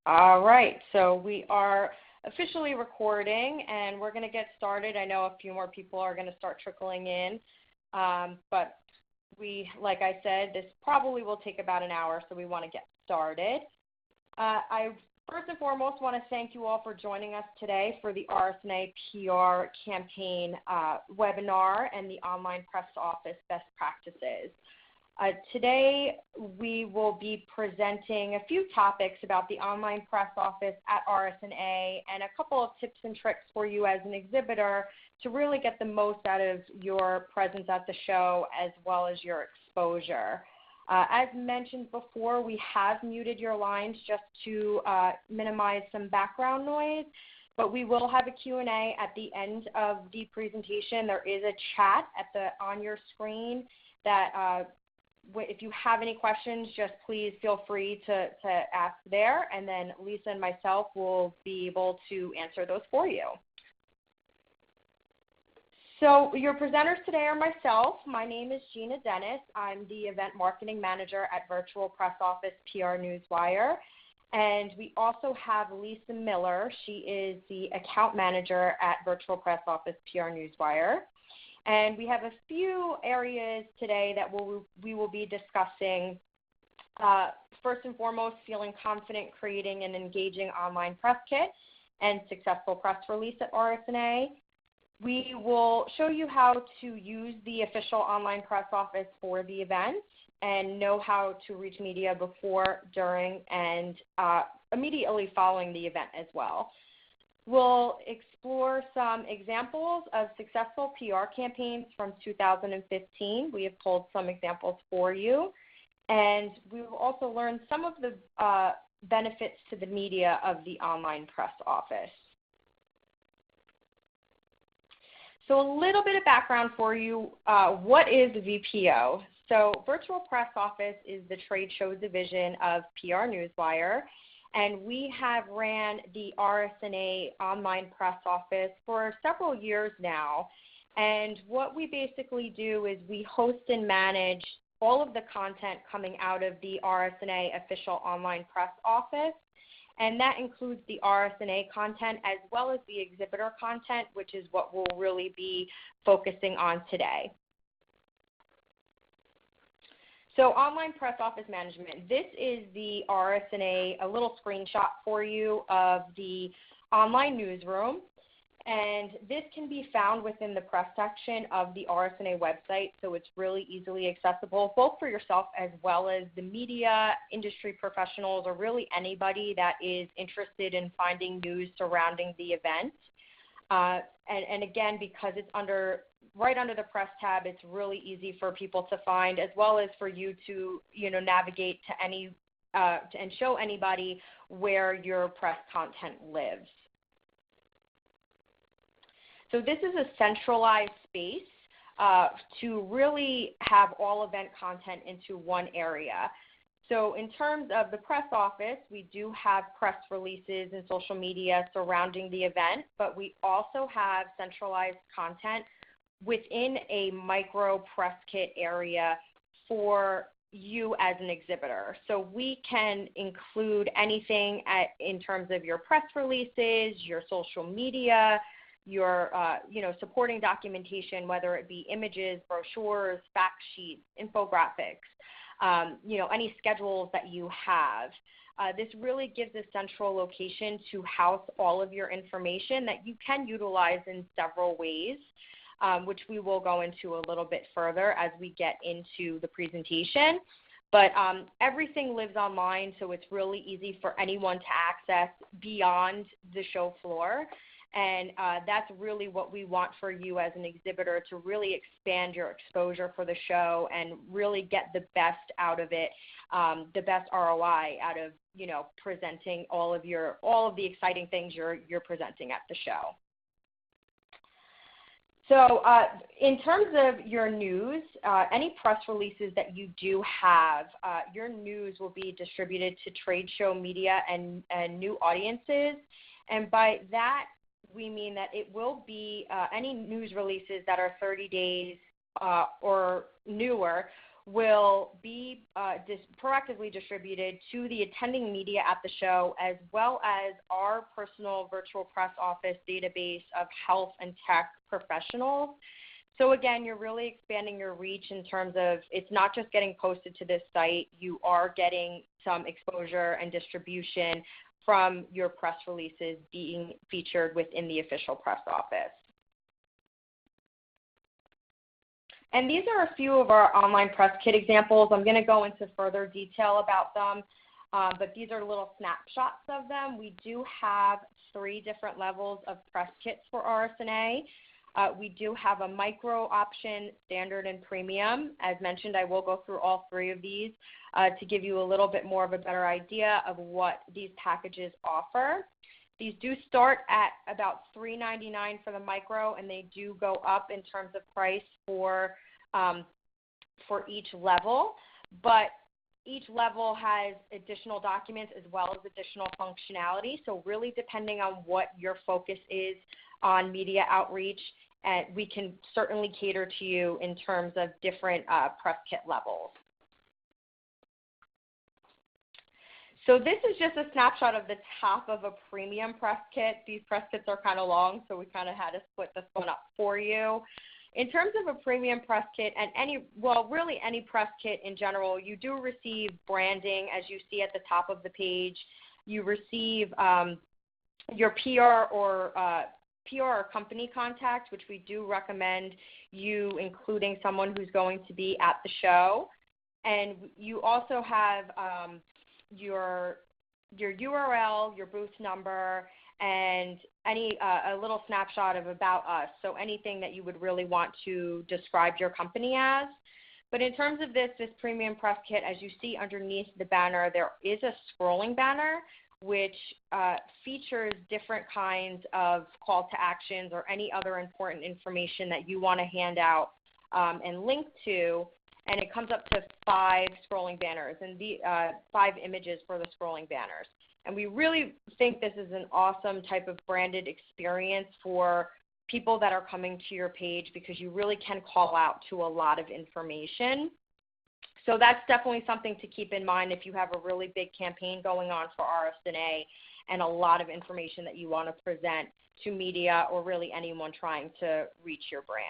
All right, so we are officially recording, and we're going to get started. I know a few more people are going to start trickling in, but like I said, this probably will take about an hour, so we want to get started. I first and foremost want to thank you all for joining us today for the RSNA PR campaign webinar and the online press office best practices. Today, we will be presenting a few topics about the online press office at RSNA and a couple of tips and tricks for you as an exhibitor to really get the most out of your presence at the show as well as your exposure. As mentioned before, we have muted your lines just to minimize some background noise, but we will have a Q&A at the end of the presentation. There is a chat on your screen that if you have any questions, just please feel free to ask there, and then Lisa and myself will be able to answer those for you. So your presenters today are myself. My name is Gina Dennis. I'm the Event Marketing Manager at Virtual Press Office PR Newswire. And we also have Lisa Miller. She is the Account Manager at Virtual Press Office PR Newswire. And we have a few areas today that we will be discussing. First and foremost, feeling confident creating an engaging online press kit and successful press release at RSNA. We will show you how to use the official online press office for the event and know how to reach media before, during, and immediately following the event as well. We'll explore some examples of successful PR campaigns from 2015. We have pulled some examples for you. And we will also learn some of the benefits to the media of the online press office. So a little bit of background for you. What is VPO? So Virtual Press Office is the trade show division of PR Newswire. And we have ran the RSNA online press office for several years now. And what we basically do is we host and manage all of the content coming out of the RSNA official online press office. And that includes the RSNA content as well as the exhibitor content, which is what we'll really be focusing on today. So online press office management. This is the RSNA, a little screenshot for you of the online newsroom. And this can be found within the press section of the RSNA website, so it's really easily accessible, both for yourself as well as the media, industry professionals, or really anybody that is interested in finding news surrounding the event. And again, because it's right under the press tab, it's really easy for people to find, as well as for you to navigate to any and show anybody where your press content lives. So this is a centralized space to really have all event content into one area. So in terms of the press office, we do have press releases and social media surrounding the event, but we also have centralized content within a micro press kit area for you as an exhibitor. So we can include anything in terms of your press releases, your social media, your supporting documentation, whether it be images, brochures, fact sheets, infographics, any schedules that you have. This really gives a central location to house all of your information that you can utilize in several ways, which we will go into a little bit further as we get into the presentation. But everything lives online, so it's really easy for anyone to access beyond the show floor. And that's really what we want for you as an exhibitor, to really expand your exposure for the show and really get the best out of it, the best ROI out of presenting all of the exciting things you're presenting at the show. So in terms of your news, any press releases that you do have, your news will be distributed to trade show media and new audiences. And by that, we mean that it will be any news releases that are 30 days or newer will be proactively distributed to the attending media at the show, as well as our personal virtual press office database of health and tech professionals. So again, you're really expanding your reach in terms of it's not just getting posted to this site, you are getting some exposure and distribution from your press releases being featured within the official press office. And these are a few of our online press kit examples. I'm going to go into further detail about them, but these are little snapshots of them. We do have 3 different levels of press kits for RSNA. We do have a micro option, standard, and premium. As mentioned, I will go through all 3 of these to give you a little bit more of a better idea of what these packages offer. These do start at about $3.99 for the micro, and they do go up in terms of price for each level. But each level has additional documents as well as additional functionality. So really depending on what your focus is on media outreach, and we can certainly cater to you in terms of different press kit levels. So this is just a snapshot of the top of a premium press kit. These press kits are kind of long, so we kind of had to split this one up for you. In terms of a premium press kit, and really any press kit in general, you do receive branding, as you see at the top of the page. You receive your PR or company contact, which we do recommend you including someone who's going to be at the show. And you also have your URL, your booth number, and a little snapshot of about us, so anything that you would really want to describe your company as. But in terms of this premium press kit, as you see underneath the banner, there is a scrolling banner which features different kinds of call to actions or any other important information that you want to hand out and link to. And it comes up to 5 scrolling banners and 5 images for the scrolling banners. And we really think this is an awesome type of branded experience for people that are coming to your page, because you really can call out to a lot of information. So that's definitely something to keep in mind if you have a really big campaign going on for RSNA and a lot of information that you want to present to media or really anyone trying to reach your brand.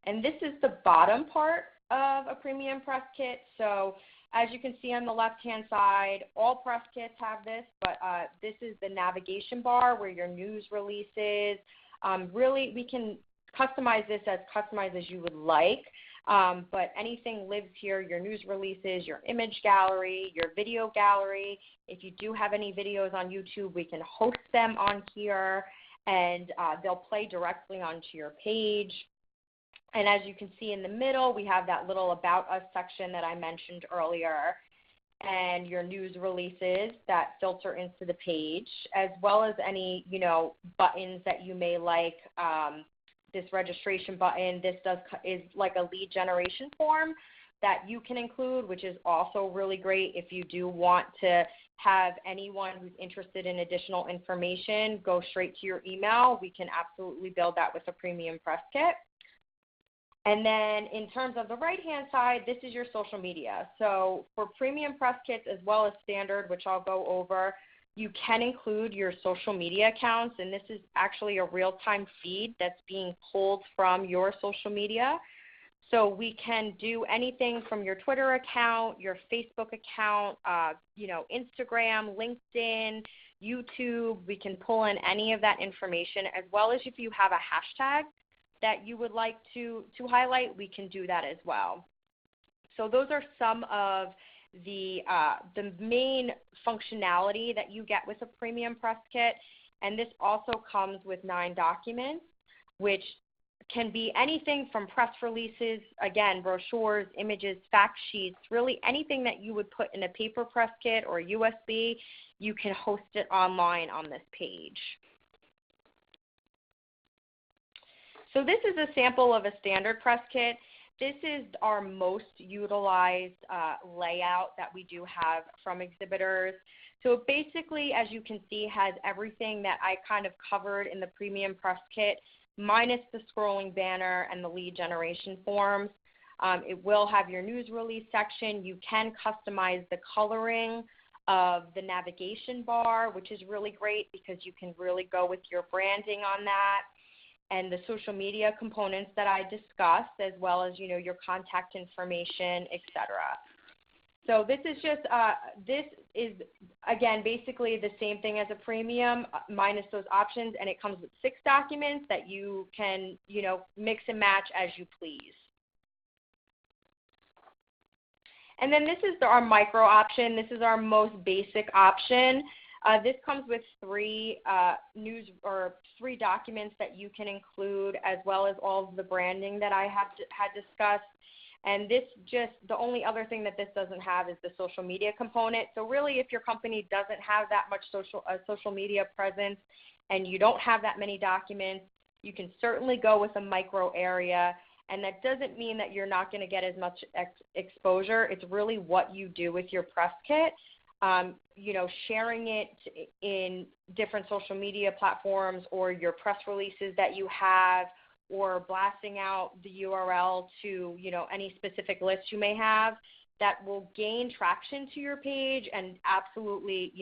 And this is the bottom part of a premium press kit. So as you can see on the left-hand side, all press kits have this, but this is the navigation bar where your news releases. Really, we can customize this as customized as you would like, but anything lives here, your news releases, your image gallery, your video gallery. If you do have any videos on YouTube, we can host them on here, and they'll play directly onto your page. And as you can see in the middle, we have that little About Us section that I mentioned earlier, and your news releases that filter into the page, as well as any, buttons that you may like. This registration button, is like a lead generation form that you can include, which is also really great if you do want to have anyone who's interested in additional information go straight to your email. We can absolutely build that with a premium press kit. And then in terms of the right-hand side, this is your social media. So for premium press kits as well as standard, which I'll go over, you can include your social media accounts, and this is actually a real-time feed that's being pulled from your social media. So we can do anything from your Twitter account, your Facebook account, Instagram, LinkedIn, YouTube. We can pull in any of that information, as well as if you have a hashtag that you would like to highlight, we can do that as well. So those are some of the main functionality that you get with a premium press kit, and this also comes with 9 documents, which can be anything from press releases, again, brochures, images, fact sheets, really anything that you would put in a paper press kit or USB, you can host it online on this page. So this is a sample of a standard press kit. This is our most utilized layout that we do have from exhibitors. So it basically, as you can see, has everything that I kind of covered in the premium press kit, minus the scrolling banner and the lead generation forms. It will have your news release section. You can customize the coloring of the navigation bar, which is really great because you can really go with your branding on that, and the social media components that I discussed, as well as, your contact information, etc. So this is just, this is, again, basically the same thing as a premium minus those options, and it comes with 6 documents that you can, mix and match as you please. And then this is our micro option. This is our most basic option. This comes with 3 3 documents that you can include, as well as all of the branding that I had discussed. And this the only other thing that this doesn't have is the social media component. So really, if your company doesn't have that much social media presence and you don't have that many documents, you can certainly go with a micro area. And that doesn't mean that you're not going to get as much exposure. It's really what you do with your press kit. Sharing it in different social media platforms, or your press releases that you have, or blasting out the URL to, any specific list you may have, that will gain traction to your page and absolutely,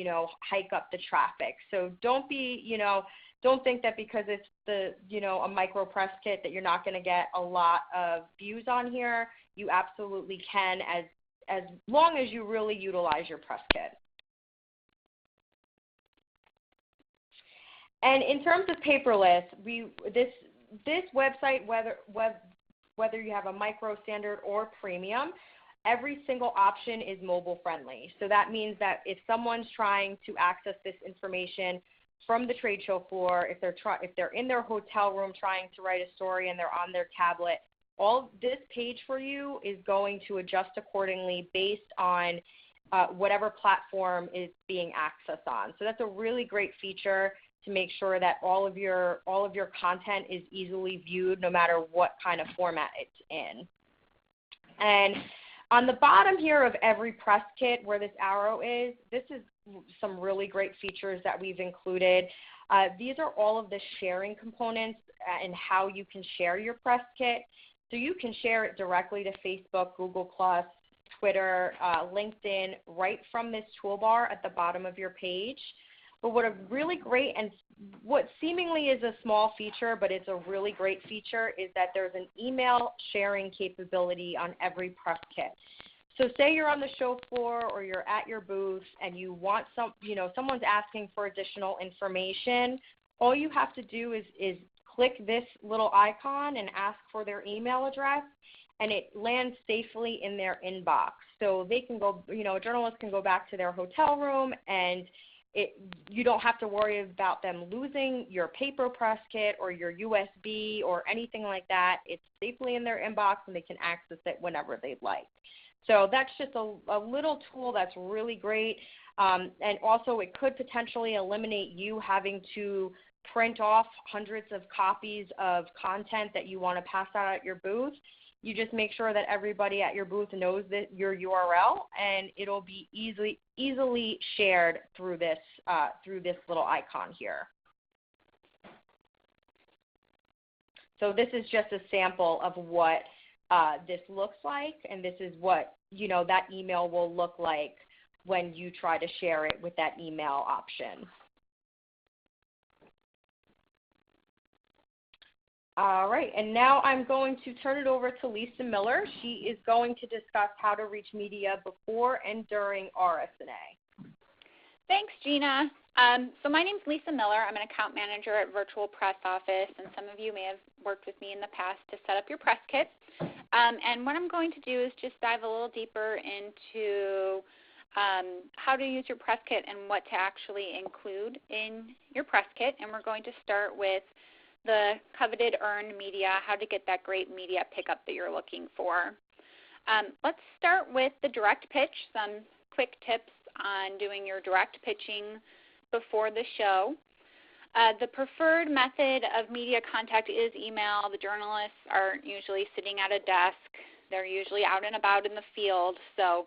hike up the traffic. So don't think that because it's a micro press kit that you're not going to get a lot of views on here. You absolutely can, as long as you really utilize your press kit. And in terms of paperless, this website, whether you have a micro, standard, or premium, every single option is mobile friendly. So that means that if someone's trying to access this information from the trade show floor, if they're in their hotel room trying to write a story and they're on their tablet, all this page for you is going to adjust accordingly based on whatever platform is being accessed on. So that's a really great feature to make sure that all of your content is easily viewed, no matter what kind of format it's in. And on the bottom here of every press kit where this arrow is, this is some really great features that we've included. These are all of the sharing components and how you can share your press kit. So you can share it directly to Facebook, Google+, Twitter, LinkedIn, right from this toolbar at the bottom of your page. But what a really great, and what seemingly is a small feature, but it's a really great feature, is that there's an email sharing capability on every press kit. So say you're on the show floor or you're at your booth and you want someone's asking for additional information, all you have to do is click this little icon and ask for their email address, and it lands safely in their inbox. So they can go, a journalist can go back to their hotel room, and you don't have to worry about them losing your paper press kit or your USB or anything like that. It's safely in their inbox, and they can access it whenever they'd like. So that's just a little tool that's really great. And also it could potentially eliminate you having to print off hundreds of copies of content that you want to pass out at your booth. You just make sure that everybody at your booth knows your URL, and it'll be easily shared through this little icon here. So this is just a sample of what this looks like, and this is what that email will look like when you try to share it with that email option. All right, and now I'm going to turn it over to Lisa Miller. She is going to discuss how to reach media before and during RSNA. Thanks, Gina. So my name's Lisa Miller. I'm an account manager at Virtual Press Office, and some of you may have worked with me in the past to set up your press kit. And what I'm going to do is just dive a little deeper into how to use your press kit and what to actually include in your press kit. And we're going to start with the coveted earned media, how to get that great media pickup that you're looking for. Let's start with the direct pitch, some quick tips on doing your direct pitching before the show. The preferred method of media contact is email. The journalists are usually sitting at a desk. They're usually out and about in the field. So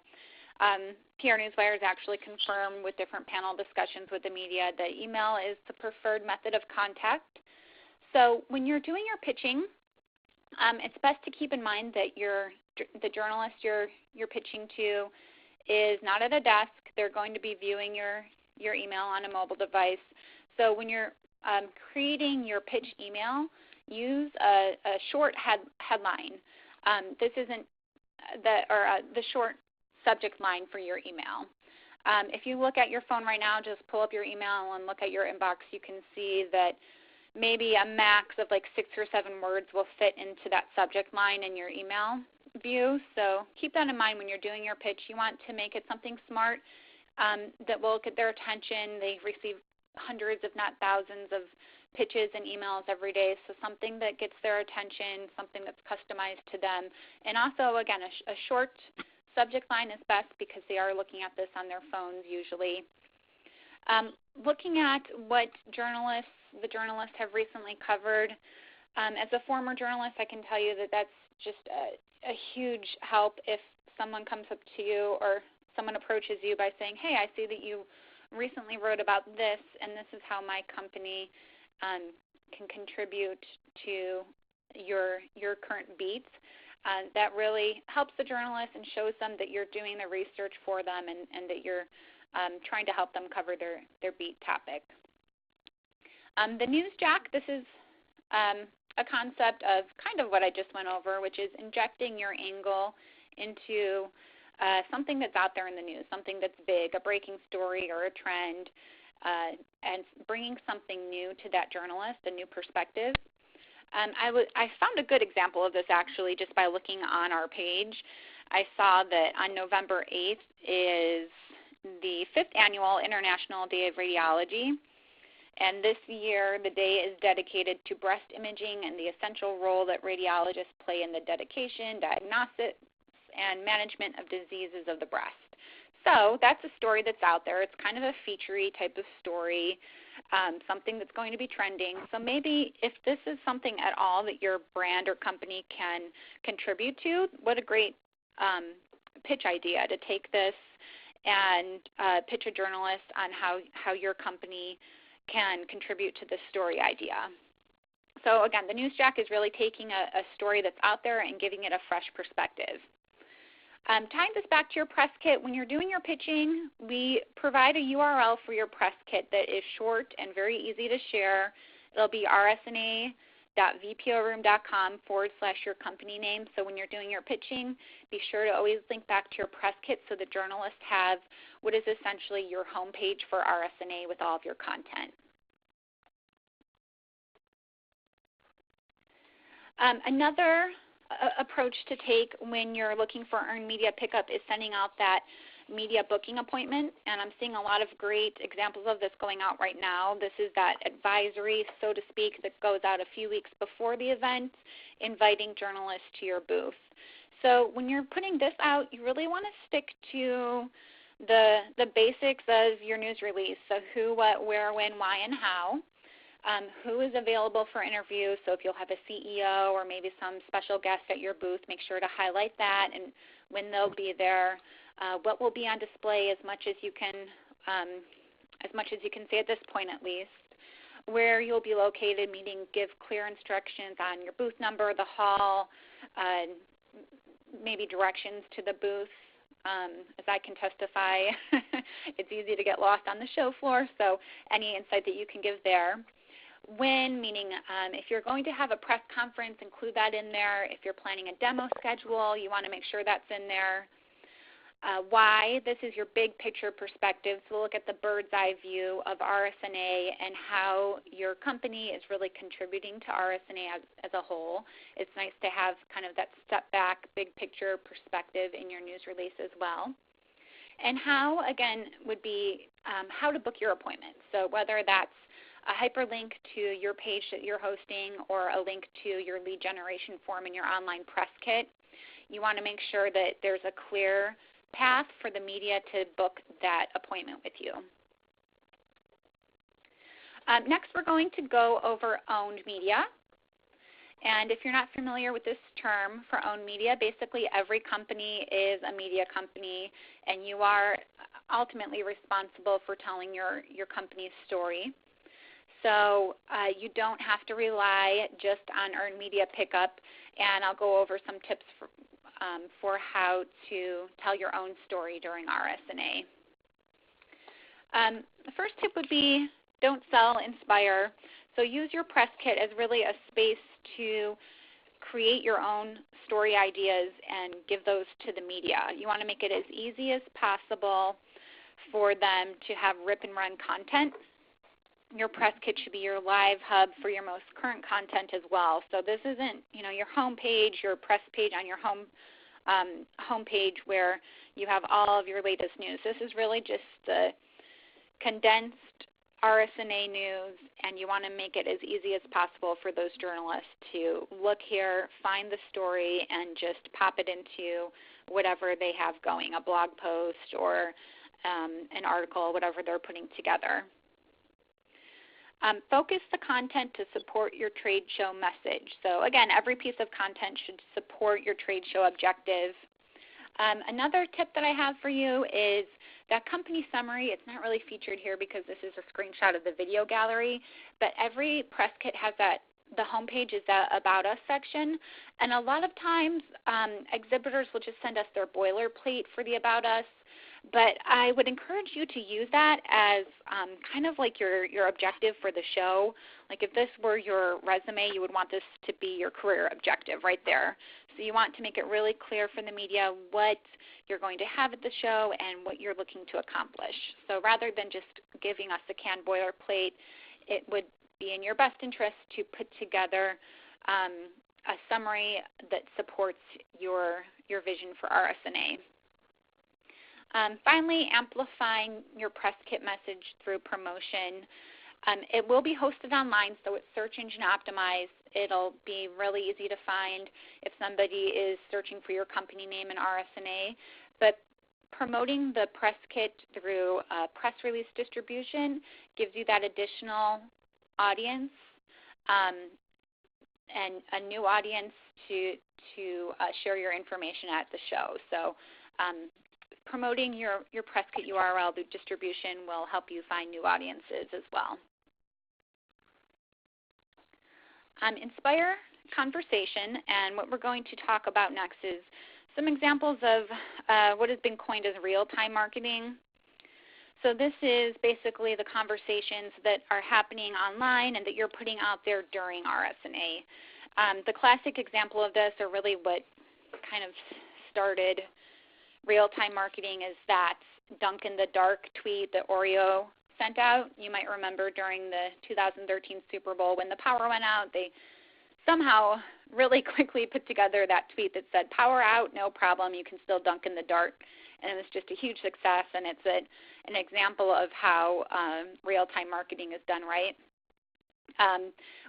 PR Newswire has actually confirmed with different panel discussions with the media that email is the preferred method of contact. So when you're doing your pitching, It's best to keep in mind that the journalist you're pitching to is not at a desk. They're going to be viewing your email on a mobile device. So when you're creating your pitch email, use a short headline. This isn't the short subject line for your email. If you look at your phone right now, just pull up your email and look at your inbox, you can see that maybe a max of like 6 or 7 words will fit into that subject line in your email view. So keep that in mind when you're doing your pitch. You want to make it something smart that will get their attention. They receive hundreds, if not thousands, of pitches and emails every day, so something that gets their attention, something that's customized to them. And also, again, a short subject line is best because they are looking at this on their phones usually. Looking at what the journalists have recently covered, as a former journalist, I can tell you that that's just a huge help if someone comes up to you or someone approaches you by saying, hey, I see that you recently wrote about this, and this is how my company can contribute to your current beats. That really helps the journalist and shows them that you're doing the research for them and that you're trying to help them cover their beat topic. The newsjack, this is a concept of kind of what I just went over, which is injecting your angle into something that's out there in the news, something that's big, a breaking story or a trend, and bringing something new to that journalist, a new perspective. I found a good example of this actually just by looking on our page. I saw that on November 8th is the 5th Annual International Day of Radiology, and this year the day is dedicated to breast imaging and the essential role that radiologists play in the dedication, diagnosis, and management of diseases of the breast. So that's a story that's out there. It's kind of a feature-y type of story, something that's going to be trending. So maybe if this is something at all that your brand or company can contribute to, what a great pitch idea to take this and pitch a journalist on how your company can contribute to this story idea. So again, the newsjack is really taking a story that's out there and giving it a fresh perspective. Tying this back to your press kit, when you're doing your pitching, we provide a URL for your press kit that is short and very easy to share. It'll be rsna.vporoom.com/your company name. So when you're doing your pitching, be sure to always link back to your press kit so the journalists have what is essentially your homepage for RSNA with all of your content. Another approach to take when you're looking for earned media pickup is sending out that media booking appointment, and I'm seeing a lot of great examples of this going out right now. This is that advisory, so to speak, that goes out a few weeks before the event, inviting journalists to your booth. So when you're putting this out, you really want to stick to the basics of your news release, so who, what, where, when, why, and how. Who is available for interviews, so if you'll have a CEO or maybe some special guest at your booth, make sure to highlight that and when they'll be there. What will be on display as much as you can say at this point at least. Where you'll be located, meaning give clear instructions on your booth number, the hall, maybe directions to the booth. As I can testify, it's easy to get lost on the show floor, so any insight that you can give there. When, meaning if you're going to have a press conference, include that in there. If you're planning a demo schedule, you want to make sure that's in there. Why, this is your big picture perspective. So look at the bird's eye view of RSNA and how your company is really contributing to RSNA as a whole. It's nice to have kind of that step back, big picture perspective in your news release as well. And how, again, would be how to book your appointment. So whether that's a hyperlink to your page that you're hosting or a link to your lead generation form in your online press kit, you want to make sure that there's a clear path for the media to book that appointment with you. Next, we're going to go over owned media. And if you're not familiar with this term for owned media, basically every company is a media company, and you are ultimately responsible for telling your company's story. so you don't have to rely just on earned media pickup, and I'll go over some tips for how to tell your own story during RSNA. The first tip would be don't sell, inspire. So use your press kit as really a space to create your own story ideas and give those to the media. You want to make it as easy as possible for them to have rip and run content. Your press kit should be your live hub for your most current content as well. So this isn't, your home page, your press page on your home page where you have all of your latest news. This is really just the condensed RSNA news, and you want to make it as easy as possible for those journalists to look here, find the story, and just pop it into whatever they have going, a blog post or an article, whatever they're putting together. Focus the content to support your trade show message. So again, every piece of content should support your trade show objective. Another tip that I have for you is that company summary. It's not really featured here because this is a screenshot of the video gallery, but every press kit has that. The homepage is the About Us section, and a lot of times exhibitors will just send us their boilerplate for the About Us, but I would encourage you to use that as kind of like your objective for the show. Like if this were your resume, you would want this to be your career objective right there. So you want to make it really clear for the media what you're going to have at the show and what you're looking to accomplish. So rather than just giving us a canned boilerplate, it would be in your best interest to put together a summary that supports your vision for RSNA. Finally, amplifying your press kit message through promotion. It will be hosted online, so it's search engine optimized. It'll be really easy to find if somebody is searching for your company name in RSNA. But promoting the press kit through press release distribution gives you that additional audience and a new audience to share your information at the show. So promoting your press kit URL through distribution will help you find new audiences as well. Inspire conversation, and what we're going to talk about next is some examples of what has been coined as real-time marketing. So this is basically the conversations that are happening online and that you're putting out there during RSNA. The classic example of this, or really what kind of started real-time marketing, is that dunk in the dark tweet that Oreo sent out. You might remember during the 2013 Super Bowl when the power went out, they somehow really quickly put together that tweet that said, power out, no problem, you can still dunk in the dark. And it was just a huge success, and it's an example of how real-time marketing is done right.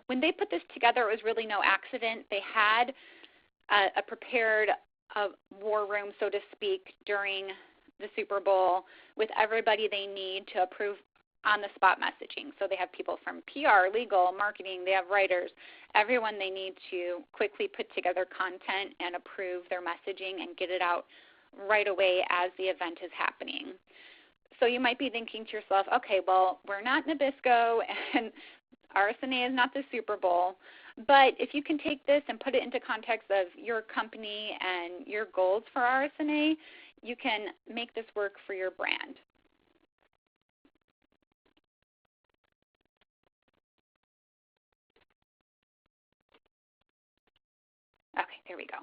When they put this together, it was really no accident. They had a prepared war room, so to speak, during the Super Bowl with everybody they need to approve on-the-spot messaging. So they have people from PR, legal, marketing, they have writers, everyone they need to quickly put together content and approve their messaging and get it out right away as the event is happening. So you might be thinking to yourself, okay, well, we're not Nabisco and RSNA is not the Super Bowl, but if you can take this and put it into context of your company and your goals for RSNA, you can make this work for your brand. Okay, there we go.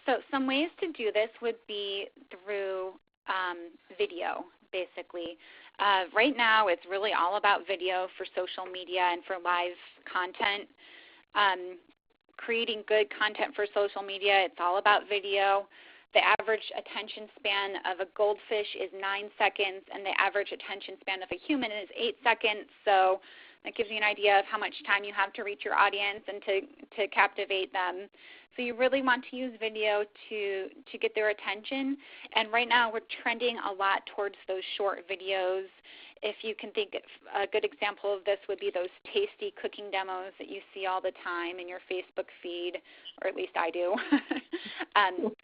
So some ways to do this would be through video, basically. Right now, it's really all about video for social media and for live content. Creating good content for social media, it's all about video. The average attention span of a goldfish is 9 seconds, and the average attention span of a human is 8 seconds. So that gives you an idea of how much time you have to reach your audience and to captivate them. So you really want to use video to get their attention. And right now we're trending a lot towards those short videos. If you can think a good example of this would be those tasty cooking demos that you see all the time in your Facebook feed, or at least I do.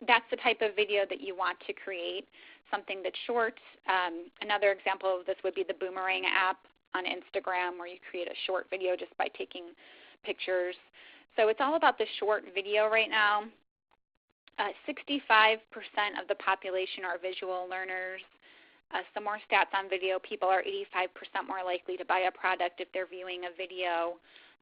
That's the type of video that you want to create, something that's short. Another example of this would be the Boomerang app. on Instagram where you create a short video just by taking pictures. So it's all about the short video right now. 65% of the population are visual learners. Some more stats on video. People are 85% more likely to buy a product if they're viewing a video.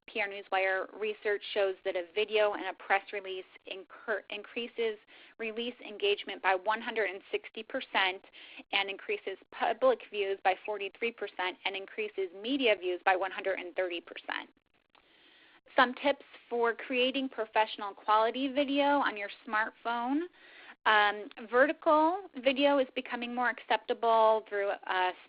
PR Newswire research shows that a video and a press release increases release engagement by 160% and increases public views by 43% and increases media views by 130%. Some tips for creating professional quality video on your smartphone. Vertical video is becoming more acceptable through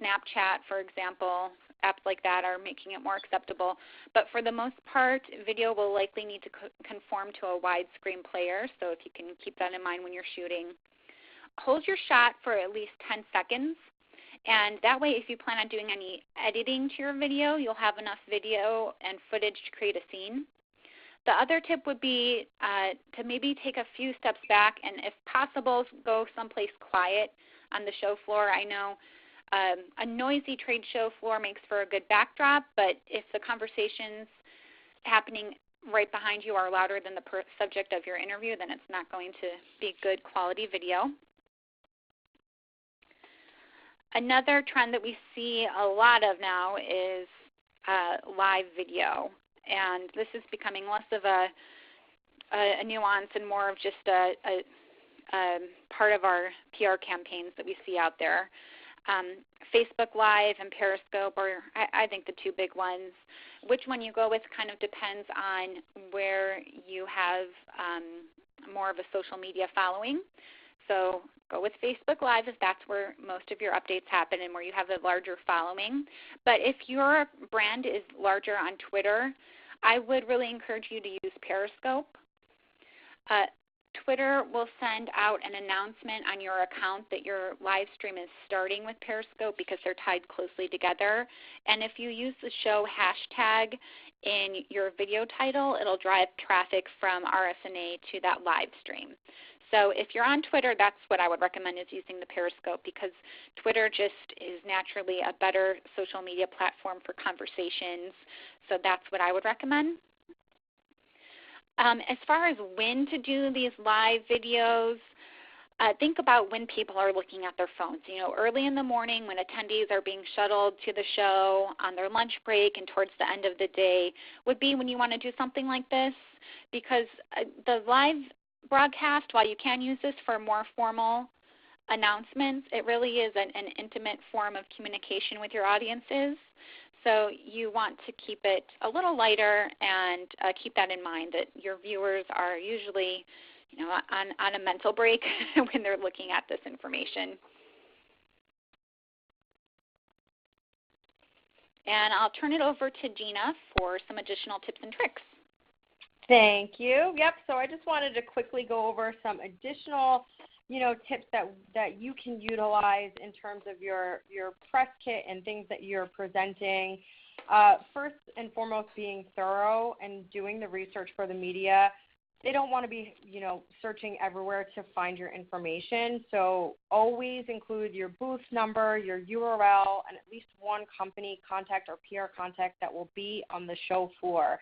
Snapchat, for example. Apps like that are making it more acceptable. But for the most part, video will likely need to conform to a widescreen player, so if you can keep that in mind when you're shooting. Hold your shot for at least 10 seconds. And that way, if you plan on doing any editing to your video, you'll have enough video and footage to create a scene. The other tip would be to maybe take a few steps back and, if possible, go someplace quiet on the show floor. I know a noisy trade show floor makes for a good backdrop, but if the conversations happening right behind you are louder than the subject of your interview, then it's not going to be good quality video. Another trend that we see a lot of now is live video, and this is becoming less of a nuance and more of just a part of our PR campaigns that we see out there. Facebook Live and Periscope are, I think, the two big ones. Which one you go with kind of depends on where you have more of a social media following. So go with Facebook Live if that's where most of your updates happen and where you have a larger following. But if your brand is larger on Twitter, I would really encourage you to use Periscope. Twitter will send out an announcement on your account that your live stream is starting with Periscope because they're tied closely together. And if you use the show hashtag in your video title, it'll drive traffic from RSNA to that live stream. So if you're on Twitter, that's what I would recommend, is using the Periscope, because Twitter just is naturally a better social media platform for conversations. So that's what I would recommend. As far as when to do these live videos, think about when people are looking at their phones. You know, early in the morning when attendees are being shuttled to the show, on their lunch break, and towards the end of the day would be when you want to do something like this, because the live broadcast, while you can use this for more formal announcements, it really is an intimate form of communication with your audiences. So you want to keep it a little lighter and keep that in mind, that your viewers are usually, you know, on a mental break when they're looking at this information. And I'll turn it over to Gina for some additional tips and tricks. Thank you. Yep, so I just wanted to quickly go over some additional, tips that you can utilize in terms of your press kit and things that you're presenting. First and foremost, being thorough and doing the research for the media. They don't want to be, searching everywhere to find your information. So always include your booth number, your URL, and at least one company contact or PR contact that will be on the show floor.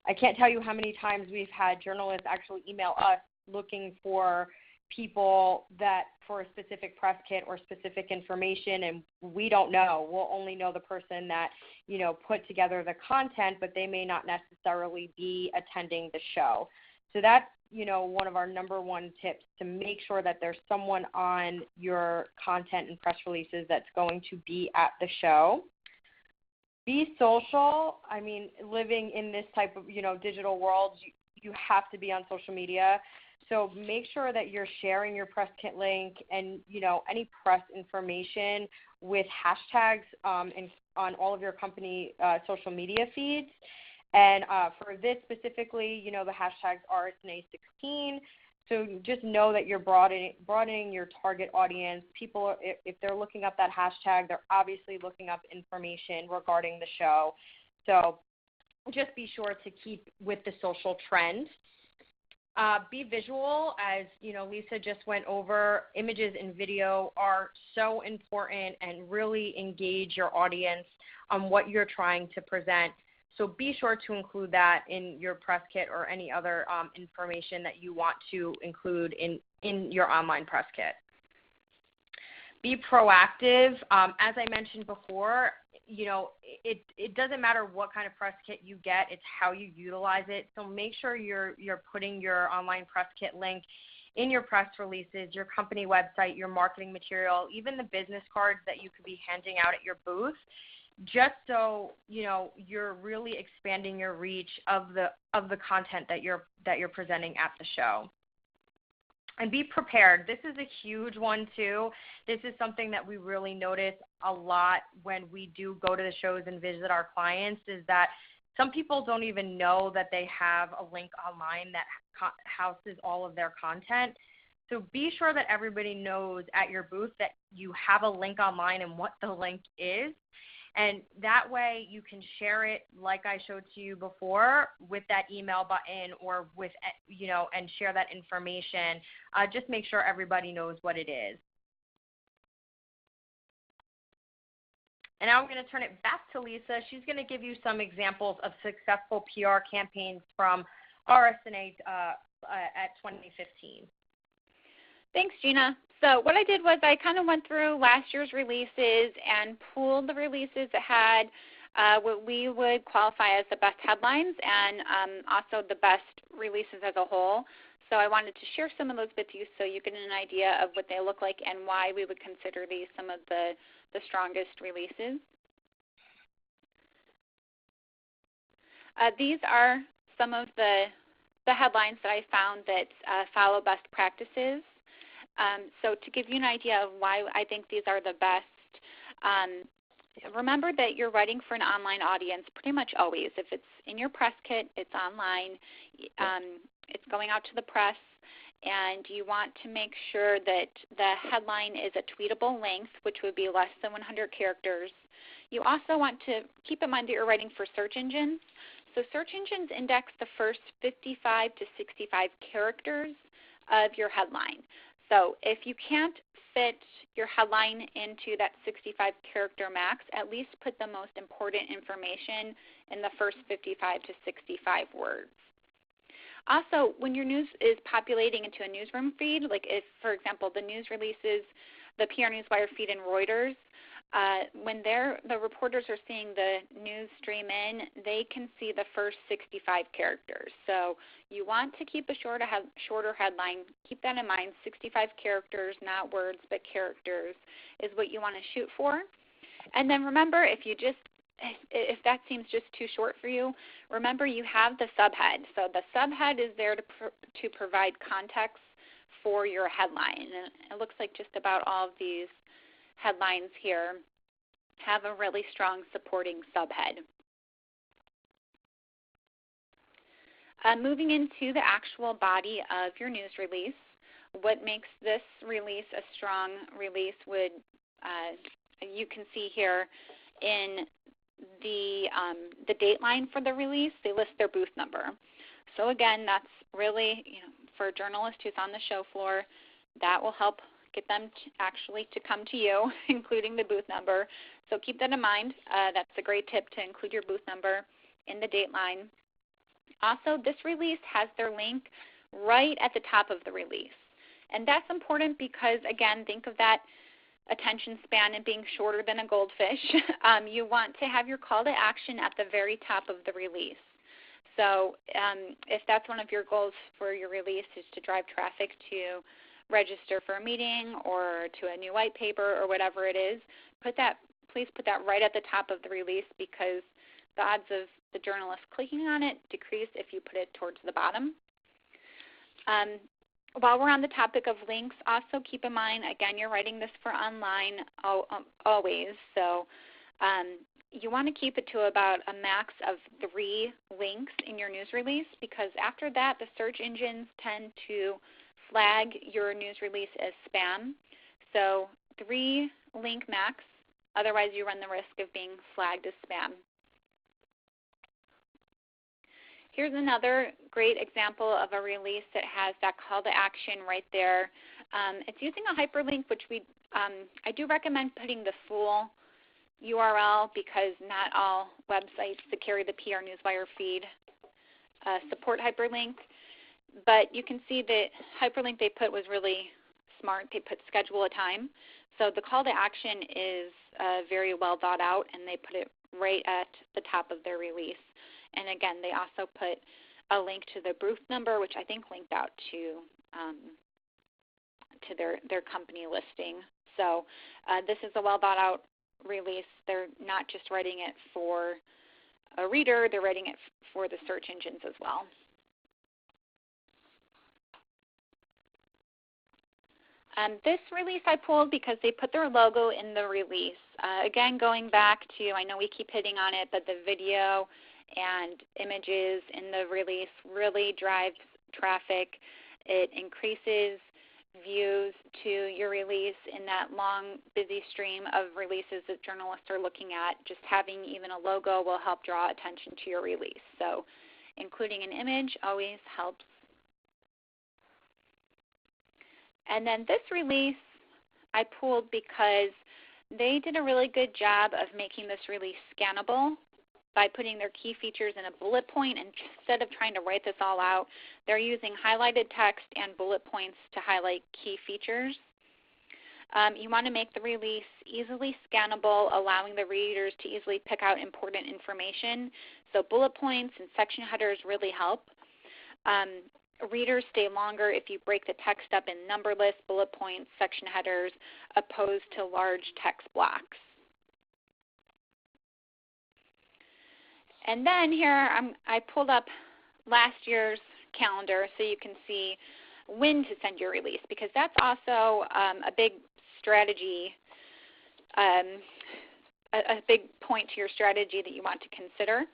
I can't tell you how many times we've had journalists actually email us looking for people that for a specific press kit or specific information, and we don't know. We'll only know the person that, put together the content, but they may not necessarily be attending the show. So that's, one of our number one tips, to make sure that there's someone on your content and press releases that's going to be at the show. Be social. I mean, living in this type of, digital world, you have to be on social media. So make sure that you're sharing your press kit link and, any press information with hashtags on all of your company social media feeds. And for this specifically, the hashtag's RSNA16. So just know that you're broadening your target audience. People, if they're looking up that hashtag, they're obviously looking up information regarding the show. So just be sure to keep with the social trend. Be visual, as Lisa just went over. Images and video are so important and really engage your audience on what you're trying to present. So be sure to include that in your press kit or any other information that you want to include in your online press kit. Be proactive. As I mentioned before, it doesn't matter what kind of press kit you get, it's how you utilize it. So make sure you're putting your online press kit link in your press releases, your company website, your marketing material, even the business cards that you could be handing out at your booth, just so you're really expanding your reach of the content that you're presenting at the show. And be prepared. This is a huge one too. This is something that we really notice a lot when we do go to the shows and visit our clients, is that some people don't even know that they have a link online that houses all of their content. So be sure that everybody knows at your booth that you have a link online and what the link is. And that way you can share it, like I showed to you before, with that email button or with, and share that information. Just make sure everybody knows what it is. And now I'm going to turn it back to Lisa. She's going to give you some examples of successful PR campaigns from RSNA at 2015. Thanks, Gina. So what I did was I kind of went through last year's releases and pooled the releases that had what we would qualify as the best headlines and also the best releases as a whole. So I wanted to share some of those with you so you get an idea of what they look like and why we would consider these some of the strongest releases. These are some of the headlines that I found that follow best practices. So to give you an idea of why I think these are the best, remember that you're writing for an online audience pretty much always. If it's in your press kit, it's online, it's going out to the press, and you want to make sure that the headline is a tweetable length, which would be less than 100 characters. You also want to keep in mind that you're writing for search engines. So search engines index the first 55 to 65 characters of your headline. So if you can't fit your headline into that 65 character max, at least put the most important information in the first 55 to 65 words. Also, when your news is populating into a newsroom feed, like if, for example, the news releases the PR Newswire feed in Reuters, when the reporters are seeing the news stream in, they can see the first 65 characters. So you want to keep a shorter headline. Keep that in mind. 65 characters, not words, but characters is what you want to shoot for. And then remember, if that seems just too short for you, remember you have the subhead. So the subhead is there to provide context for your headline. And it looks like just about all of these headlines here have a really strong supporting subhead. Moving into the actual body of your news release, what makes this release a strong release would, you can see here in the dateline for the release, they list their booth number. So again, that's really, for a journalist who's on the show floor, that will help get them to come to you, including the booth number. So keep that in mind. That's a great tip to include your booth number in the dateline. Also, this release has their link right at the top of the release. And that's important because, again, think of that attention span and being shorter than a goldfish. You want to have your call to action at the very top of the release. So if that's one of your goals for your release is to drive traffic to register for a meeting or to a new white paper or whatever it is, please put that right at the top of the release because the odds of the journalist clicking on it decrease if you put it towards the bottom. While we're on the topic of links, also keep in mind, again, you're writing this for online always, so you want to keep it to about a max of 3 links in your news release because after that, the search engines tend to flag your news release as spam. So 3 link max, otherwise you run the risk of being flagged as spam. Here's another great example of a release that has that call to action right there. It's using a hyperlink, which I do recommend putting the full URL because not all websites that carry the PR Newswire feed support hyperlink. But you can see the hyperlink they put was really smart. They put schedule a time. So the call to action is very well thought out, and they put it right at the top of their release. And again, they also put a link to the booth number, which I think linked out to their company listing. So this is a well thought out release. They're not just writing it for a reader, they're writing it for the search engines as well. This release I pulled because they put their logo in the release. Again, going back to, I know we keep hitting on it, but the video and images in the release really drives traffic. It increases views to your release in that long, busy stream of releases that journalists are looking at. Just having even a logo will help draw attention to your release. So including an image always helps. And then this release I pulled because they did a really good job of making this release scannable by putting their key features in a bullet point, and instead of trying to write this all out, they're using highlighted text and bullet points to highlight key features. You want to make the release easily scannable, allowing the readers to easily pick out important information. So bullet points and section headers really help. Readers stay longer if you break the text up in number lists, bullet points, section headers, opposed to large text blocks. And then here I pulled up last year's calendar so you can see when to send your release, because that's also a big strategy, a big point to your strategy that you want to consider.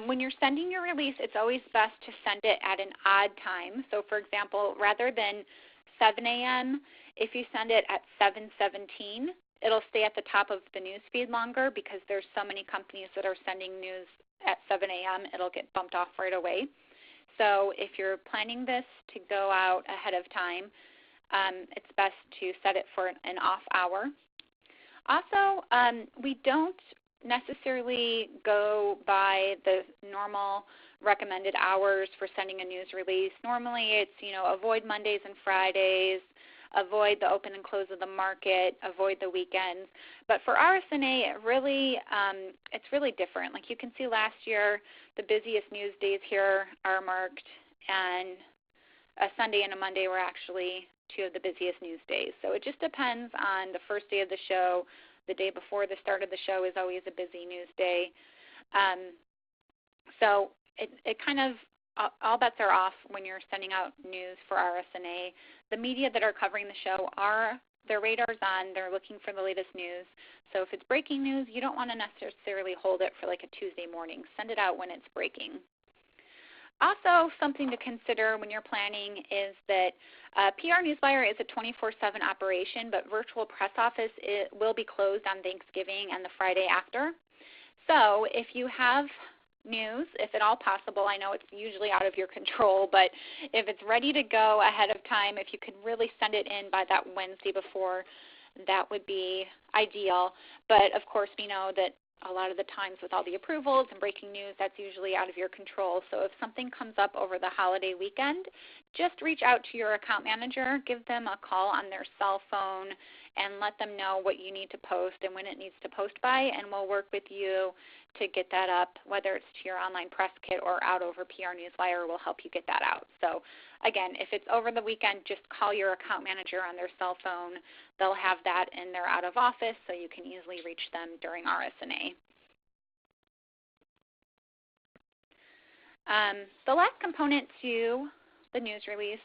When you're sending your release, it's always best to send it at an odd time. So for example, rather than 7 a.m., if you send it at 7:17, it'll stay at the top of the news feed longer because there's so many companies that are sending news at 7 a.m., it'll get bumped off right away. So if you're planning this to go out ahead of time, it's best to set it for an off hour. Also, we don't necessarily go by the normal recommended hours for sending a news release. Normally it's, avoid Mondays and Fridays, avoid the open and close of the market, avoid the weekends. But for RSNA, it's really different. Like you can see last year, the busiest news days here are marked, and a Sunday and a Monday were actually two of the busiest news days. So it just depends on the first day of the show. The day before the start of the show is always a busy news day. So it kind of, all bets are off when you're sending out news for RSNA. The media that are covering the show their radar's on, they're looking for the latest news. So if it's breaking news, you don't want to necessarily hold it for like a Tuesday morning. Send it out when it's breaking. Also, something to consider when you're planning is that PR Newswire is a 24/7 operation, but virtual press office will be closed on Thanksgiving and the Friday after. So if you have news, if at all possible, I know it's usually out of your control, but if it's ready to go ahead of time, if you could really send it in by that Wednesday before, that would be ideal. But of course, we know that a lot of the times with all the approvals and breaking news, that's usually out of your control. So if something comes up over the holiday weekend, just reach out to your account manager, give them a call on their cell phone, and let them know what you need to post and when it needs to post by, and we'll work with you to get that up, whether it's to your online press kit or out over PR Newswire, we'll help you get that out. So again, if it's over the weekend, just call your account manager on their cell phone. They'll have that in their out of office, so you can easily reach them during RSNA. The last component to the news release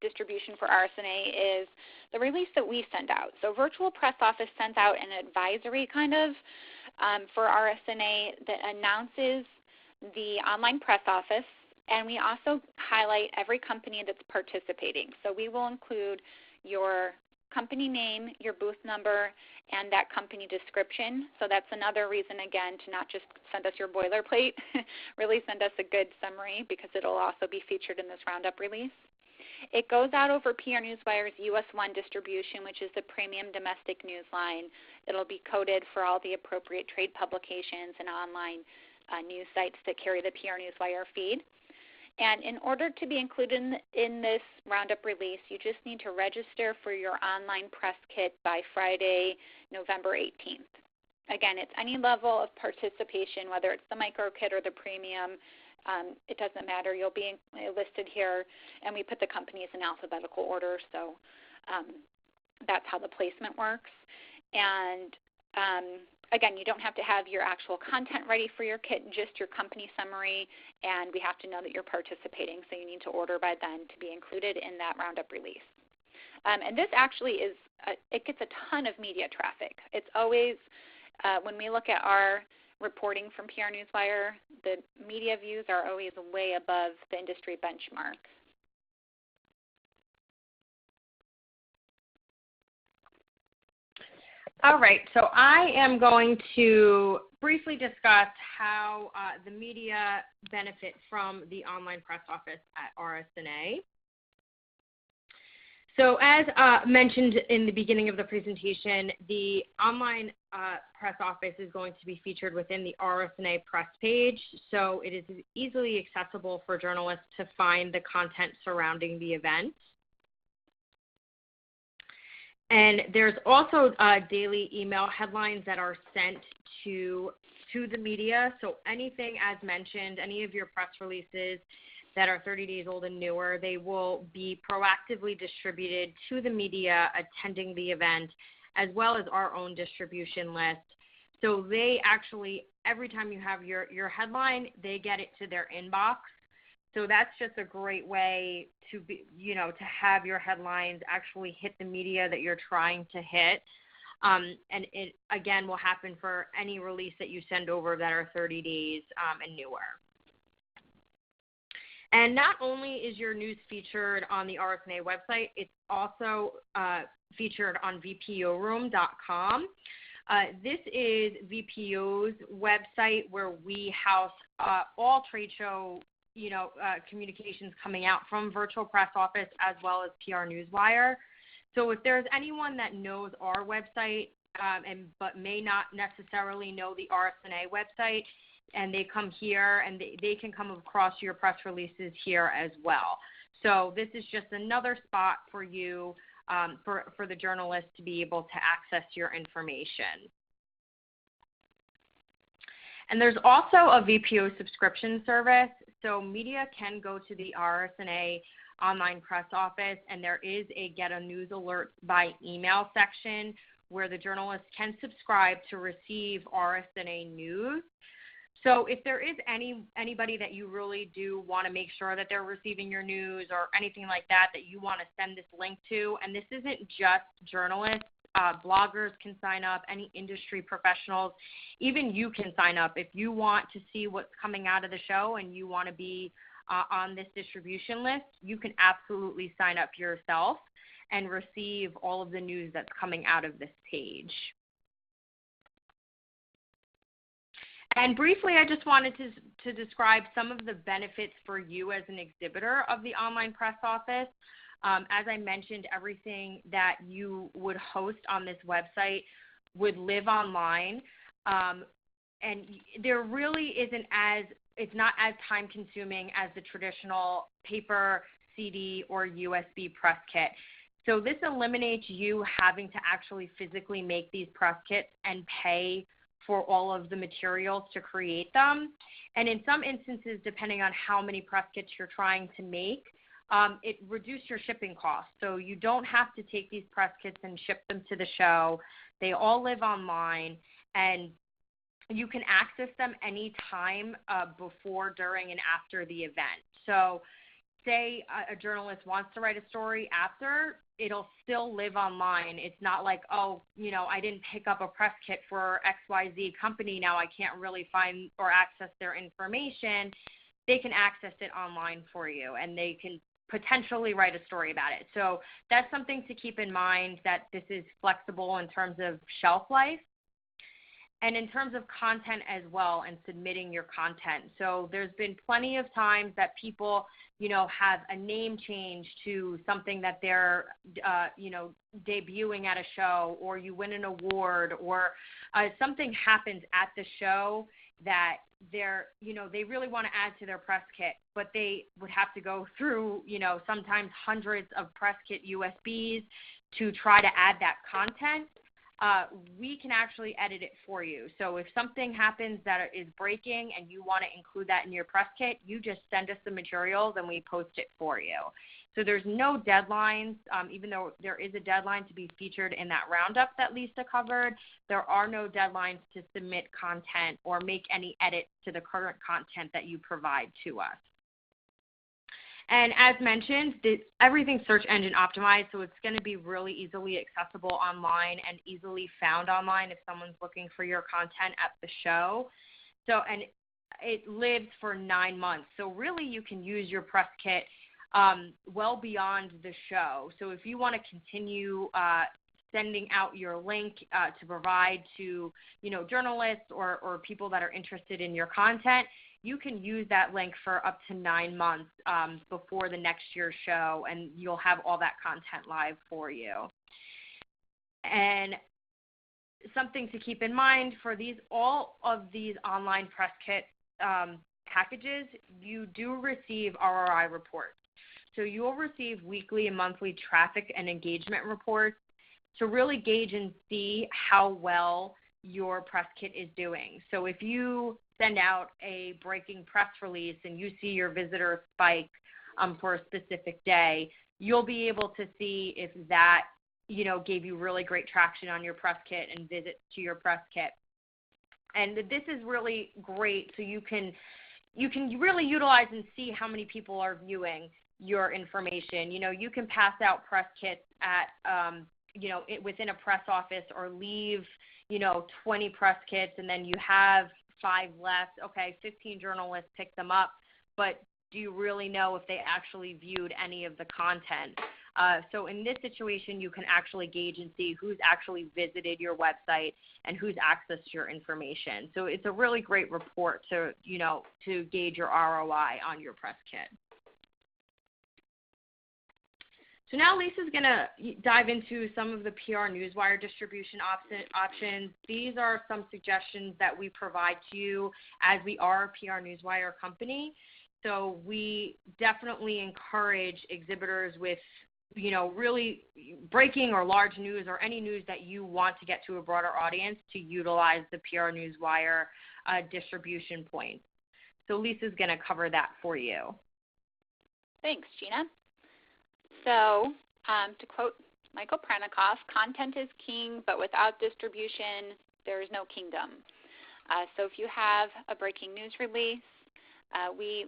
distribution for RSNA is the release that we send out. So Virtual Press Office sends out an advisory kind of for RSNA that announces the online press office, and we also highlight every company that's participating. So we will include your company name, your booth number, and that company description. So that's another reason, again, to not just send us your boilerplate, really send us a good summary because it will also be featured in this Roundup release. It goes out over PR Newswire's US 1 distribution, which is the premium domestic news line. It will be coded for all the appropriate trade publications and online news sites that carry the PR Newswire feed. And in order to be included in this Roundup release, you just need to register for your online press kit by Friday, November 18th. Again, it's any level of participation, whether it's the micro kit or the premium. It doesn't matter. You'll be listed here, and we put the companies in alphabetical order, so that's how the placement works. And again, you don't have to have your actual content ready for your kit, just your company summary, and we have to know that you're participating, so you need to order by then to be included in that Roundup release. And this actually is, it gets a ton of media traffic. It's always, when we look at our reporting from PR Newswire, the media views are always way above the industry benchmark. All right, so I am going to briefly discuss how the media benefit from the online press office at RSNA. So as mentioned in the beginning of the presentation, the online press office is going to be featured within the RSNA press page, so it is easily accessible for journalists to find the content surrounding the event. And there's also daily email headlines that are sent to the media. So anything as mentioned, any of your press releases that are 30 days old and newer, they will be proactively distributed to the media attending the event, as well as our own distribution list. So they actually, every time you have your headline, they get it to their inbox. So that's just a great way to be, to have your headlines actually hit the media that you're trying to hit. And it, again, will happen for any release that you send over that are 30 days and newer. And not only is your news featured on the RSNA website, it's also featured on VPOroom.com. This is VPO's website where we house all trade show communications coming out from Virtual Press Office as well as PR Newswire. So if there's anyone that knows our website but may not necessarily know the RSNA website, and they come here and they can come across your press releases here as well. So this is just another spot for you, for the journalists to be able to access your information. And there's also a VPO subscription service. So media can go to the RSNA online press office, and there is a Get a News Alert by email section where the journalists can subscribe to receive RSNA news. So if there is anybody that you really do want to make sure that they're receiving your news or anything like that you want to send this link to, and this isn't just journalists, bloggers can sign up, any industry professionals, even you can sign up. If you want to see what's coming out of the show and you want to be on this distribution list, you can absolutely sign up yourself and receive all of the news that's coming out of this page. And briefly, I just wanted to describe some of the benefits for you as an exhibitor of the online press office. As I mentioned, everything that you would host on this website would live online. And there really isn't it's not as time consuming as the traditional paper, CD, or USB press kit. So this eliminates you having to actually physically make these press kits and pay for all of the materials to create them. And in some instances, depending on how many press kits you're trying to make, it reduced your shipping costs. So you don't have to take these press kits and ship them to the show. They all live online, and you can access them anytime before, during, and after the event. So say a journalist wants to write a story after, it'll still live online. It's not like, I didn't pick up a press kit for XYZ company. Now I can't really find or access their information. They can access it online for you, and they can potentially write a story about it. So that's something to keep in mind, that this is flexible in terms of shelf life. And in terms of content as well, and submitting your content. So there's been plenty of times that people, have a name change to something that they're, debuting at a show, or you win an award, or something happens at the show that they really want to add to their press kit, but they would have to go through, sometimes hundreds of press kit USBs to try to add that content. We can actually edit it for you. So if something happens that is breaking and you want to include that in your press kit, you just send us the materials and we post it for you. So there's no deadlines, even though there is a deadline to be featured in that roundup that Lisa covered. There are no deadlines to submit content or make any edits to the current content that you provide to us. And as mentioned, everything's search engine optimized, so it's going to be really easily accessible online and easily found online if someone's looking for your content at the show. So, and it lives for 9 months. So really you can use your press kit well beyond the show. So if you want to continue sending out your link to provide to, journalists or people that are interested in your content, you can use that link for up to 9 months before the next year's show, and you'll have all that content live for you. And something to keep in mind for all of these online press kit packages, you do receive ROI reports. So you'll receive weekly and monthly traffic and engagement reports to really gauge and see how well your press kit is doing. So if you send out a breaking press release and you see your visitor spike for a specific day, you'll be able to see if that, gave you really great traction on your press kit and visits to your press kit. And this is really great, so you can really utilize and see how many people are viewing your information. You can pass out press kits at, within a press office, or leave, 20 press kits, and then you have 5 left. Okay, 15 journalists pick them up, but do you really know if they actually viewed any of the content? So in this situation, you can actually gauge and see who's actually visited your website and who's accessed your information. So it's a really great report to gauge your ROI on your press kit. So now Lisa's going to dive into some of the PR Newswire distribution options. These are some suggestions that we provide to you, as we are a PR Newswire company. So we definitely encourage exhibitors with, really breaking or large news, or any news that you want to get to a broader audience, to utilize the PR Newswire distribution points. So Lisa's going to cover that for you. Thanks, Gina. So to quote Michael Prenikoff, content is king, but without distribution, there is no kingdom. So if you have a breaking news release, we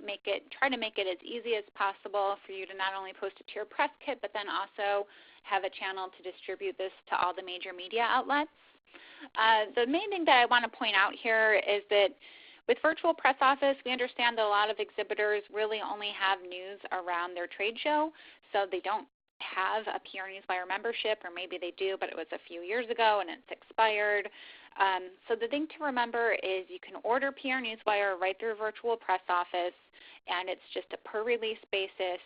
try to make it as easy as possible for you to not only post it to your press kit, but then also have a channel to distribute this to all the major media outlets. The main thing that I want to point out here is that with Virtual Press Office, we understand that a lot of exhibitors really only have news around their trade show, so they don't have a PR Newswire membership, or maybe they do, but it was a few years ago and it's expired. So the thing to remember is you can order PR Newswire right through Virtual Press Office, and it's just a per-release basis.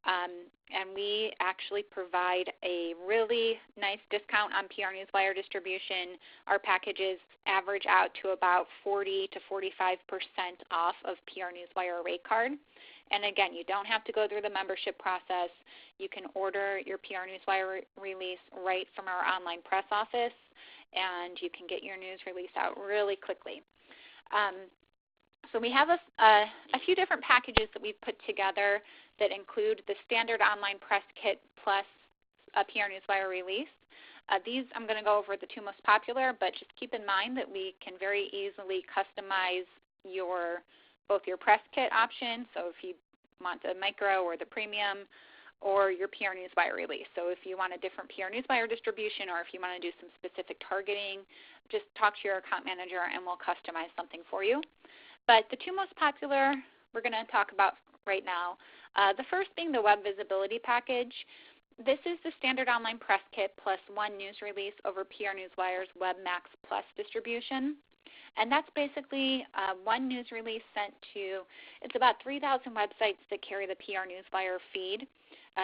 And we actually provide a really nice discount on PR Newswire distribution. Our packages average out to about 40 to 45% off of PR Newswire rate card. And again, you don't have to go through the membership process. You can order your PR Newswire release right from our online press office, and you can get your news release out really quickly. So we have a few different packages that we've put together that include the standard online press kit plus a PR Newswire release. These I'm going to go over the 2 most popular, but just keep in mind that we can very easily customize both your press kit option, so if you want the micro or the premium, or your PR Newswire release. So if you want a different PR Newswire distribution, or if you want to do some specific targeting, just talk to your account manager and we'll customize something for you. But the 2 most popular we're going to talk about right now. The first being the web visibility package. This is the standard online press kit plus one news release over PR Newswire's Web Max Plus distribution. And that's basically one news release sent to, it's about 3,000 websites that carry the PR Newswire feed.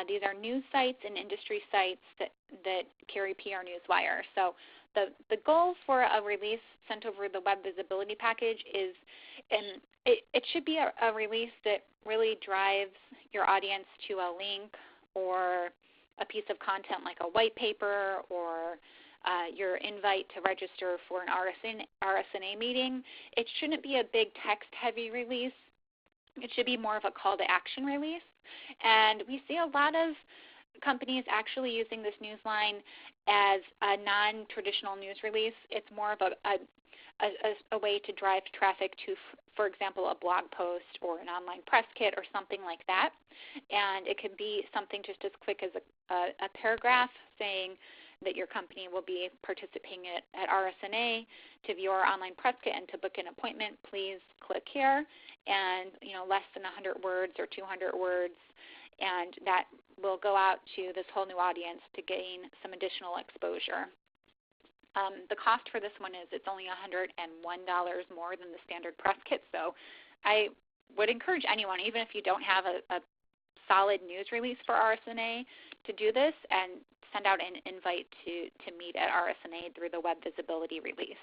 These are news sites and industry sites that carry PR Newswire. So the goal for a release sent over the web visibility package is, and it should be a release that really drives your audience to a link or a piece of content like a white paper or your invite to register for an RSNA meeting. It shouldn't be a big text-heavy release. It should be more of a call-to-action release. And we see a lot of companies actually using this news line as a non-traditional news release. It's more of a way to drive traffic to, for example, a blog post or an online press kit or something like that. And it could be something just as quick as a paragraph saying that your company will be participating at RSNA. To view our online press kit and to book an appointment, please click here. And less than 100 words or 200 words, and that will go out to this whole new audience to gain some additional exposure. The cost for this one is it's only $101 more than the standard press kit. So I would encourage anyone, even if you don't have a solid news release for RSNA, to do this and send out an invite to meet at RSNA through the web visibility release.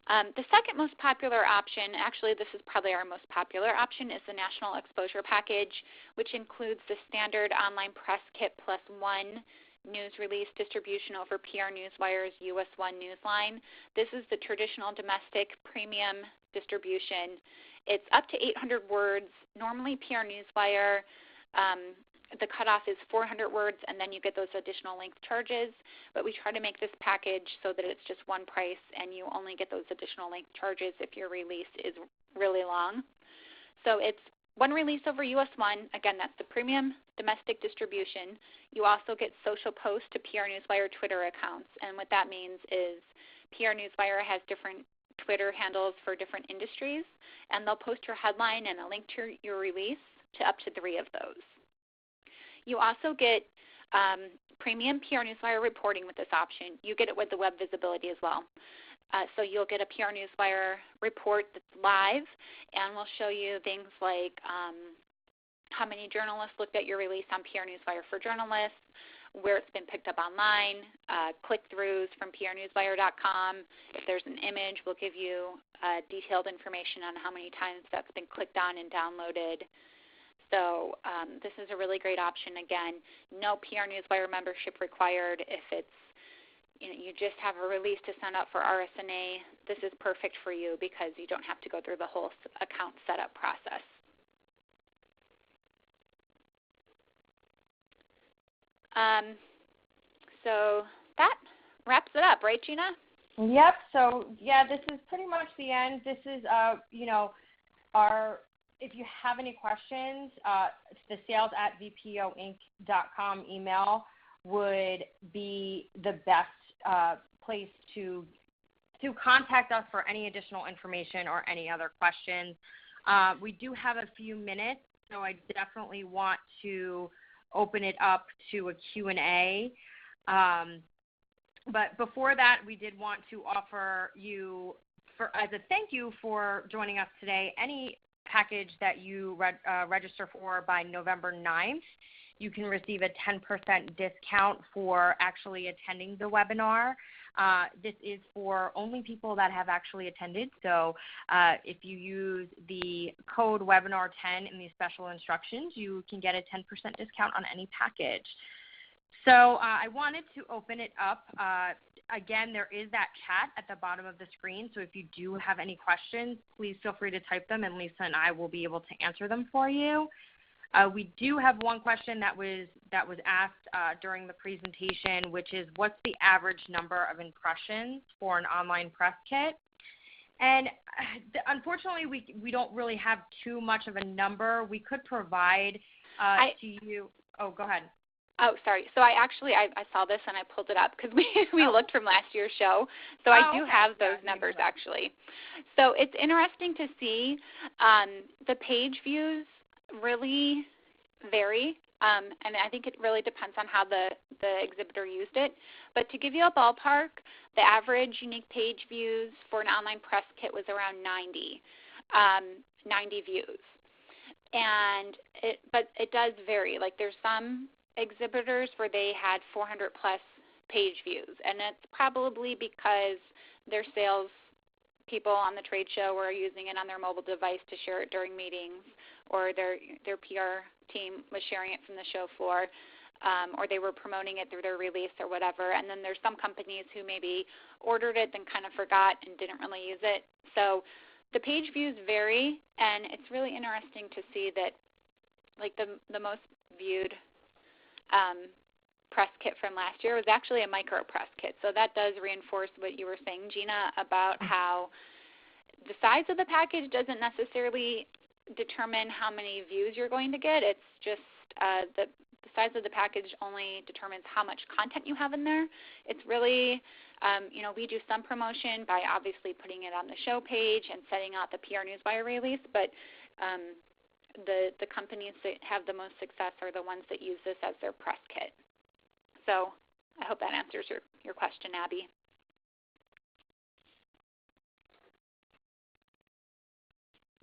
The second most popular option, actually this is probably our most popular option, is the National Exposure Package, which includes the standard online press kit plus one news release distribution over PR Newswire's US 1 Newsline. This is the traditional domestic premium distribution. It's up to 800 words. Normally PR Newswire, the cutoff is 400 words, and then you get those additional length charges. But we try to make this package so that it's just one price, and you only get those additional length charges if your release is really long. So it's one release over US 1. Again, that's the premium domestic distribution. You also get social posts to PR Newswire Twitter accounts. And what that means is PR Newswire has different Twitter handles for different industries, and they'll post your headline and a link to your release to up to 3 of those. You also get premium PR Newswire reporting with this option. You get it with the web visibility as well. So you'll get a PR Newswire report that's live, and we'll show you things like how many journalists looked at your release on PR Newswire for Journalists, where it's been picked up online, click-throughs from prnewswire.com. If there's an image, we'll give you detailed information on how many times that's been clicked on and downloaded. So this is a really great option. Again, no PR Newswire membership required. If it's you just have a release to send out for RSNA, this is perfect for you because you don't have to go through the whole account setup process. So that wraps it up, right, Gina? Yep. So yeah, this is pretty much the end. This is our. If you have any questions, the sales@vpoinc.com email would be the best place to contact us for any additional information or any other questions. We do have a few minutes, so I definitely want to open it up to a Q&A. But before that, we did want to offer you, as a thank you for joining us today, any package that you register for by November 9th, you can receive a 10% discount for actually attending the webinar. This is for only people that have actually attended. So if you use the code webinar10 in the special instructions, you can get a 10% discount on any package. So I wanted to open it up. Again, there is that chat at the bottom of the screen, so if you do have any questions, please feel free to type them, and Lisa and I will be able to answer them for you. We do have one question that was asked during the presentation, which is what's the average number of impressions for an online press kit? And unfortunately, we don't really have too much of a number. We could provide to you. Oh, go ahead. Oh, sorry. So I saw this and I pulled it up because we looked from last year's show. So I do have those numbers actually. So it's interesting to see the page views really vary. And I think it really depends on how the exhibitor used it. But to give you a ballpark, the average unique page views for an online press kit was around 90 views. But it does vary. Like there's some exhibitors where they had 400 plus page views, and that's probably because their sales people on the trade show were using it on their mobile device to share it during meetings, or their PR team was sharing it from the show floor, or they were promoting it through their release or whatever. And then there's some companies who maybe ordered it then kind of forgot and didn't really use it. So the page views vary, and it's really interesting to see that like the most viewed press kit from last year was actually a micro press kit. So that does reinforce what you were saying, Gina, about how the size of the package doesn't necessarily determine how many views you're going to get. It's just the size of the package only determines how much content you have in there. It's really, we do some promotion by obviously putting it on the show page and setting out the PR Newswire release, but the companies that have the most success are the ones that use this as their press kit. So I hope that answers your question, Abby.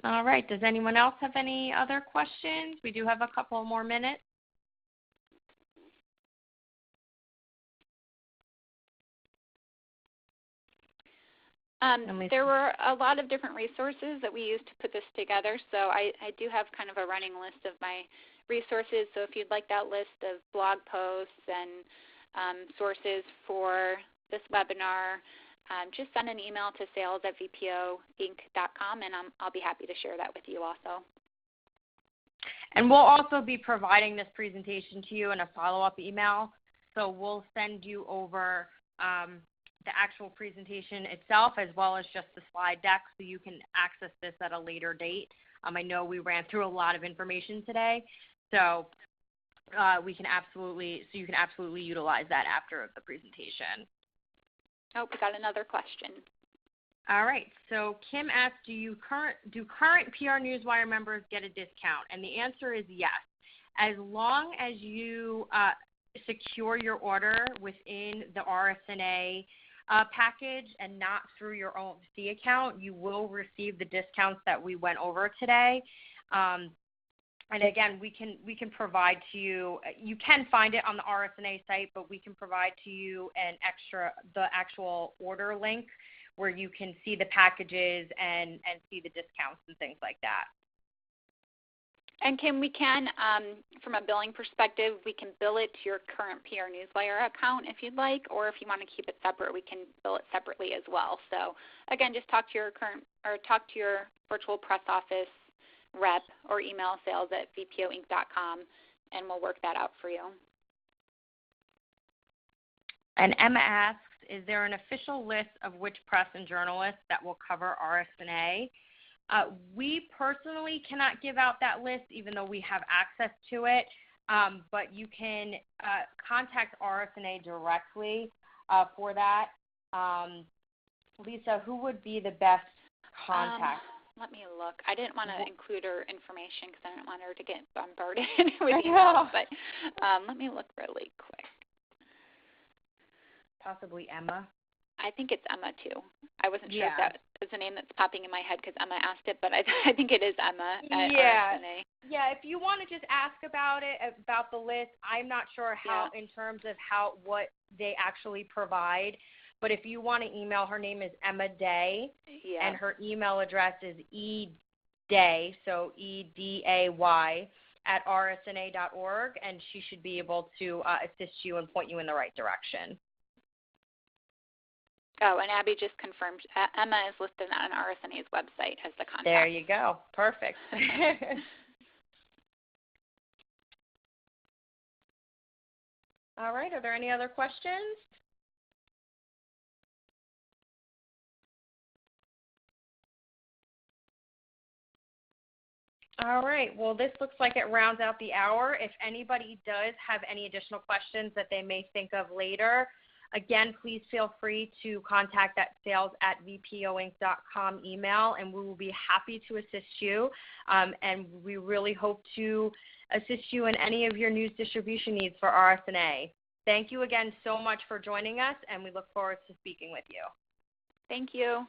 All right. Does anyone else have any other questions? We do have a couple more minutes. There were a lot of different resources that we used to put this together, so I do have kind of a running list of my resources. So if you'd like that list of blog posts and sources for this webinar, just send an email to sales@vpoinc.com, and I'll be happy to share that with you also. And we'll also be providing this presentation to you in a follow-up email. So we'll send you over the actual presentation itself as well as just the slide deck so you can access this at a later date. I know we ran through a lot of information today, so you can absolutely utilize that after the presentation. Oh, we got another question. All right. So Kim asked, do current PR Newswire members get a discount? And the answer is yes. As long as you secure your order within the RSNA package and not through your own C account, you will receive the discounts that we went over today. And again, we can provide to you. You can find it on the RSNA site, but we can provide to you the actual order link where you can see the packages and see the discounts and things like that. And Kim, from a billing perspective, we can bill it to your current PR Newswire account if you'd like, or if you want to keep it separate, we can bill it separately as well. So again, just talk to your virtual press office rep or email sales@vpoinc.com, and we'll work that out for you. And Emma asks, is there an official list of which press and journalists that will cover RSNA? We personally cannot give out that list, even though we have access to it, but you can contact RSNA directly for that. Lisa, who would be the best contact? Let me look. I didn't want to include her information because I didn't want her to get bombarded with emails, but let me look really quick. Possibly Emma. I think it's Emma too. I wasn't sure if that is a name that's popping in my head because Emma asked it, but I think it is Emma at RSNA. Yeah, if you want to just ask about the list, I'm not sure how in terms of what they actually provide, but if you want to email, her name is Emma Day, and her email address is eday, so EDAY, @rsna.org, and she should be able to assist you and point you in the right direction. Oh, and Abby just confirmed Emma is listed on RSNA's website as the contact. There you go. Perfect. All right. Are there any other questions? All right. Well, this looks like it rounds out the hour. If anybody does have any additional questions that they may think of later, again, please feel free to contact that sales@vpoinc.com email, and we will be happy to assist you. And we really hope to assist you in any of your news distribution needs for RSNA. Thank you again so much for joining us, and we look forward to speaking with you. Thank you.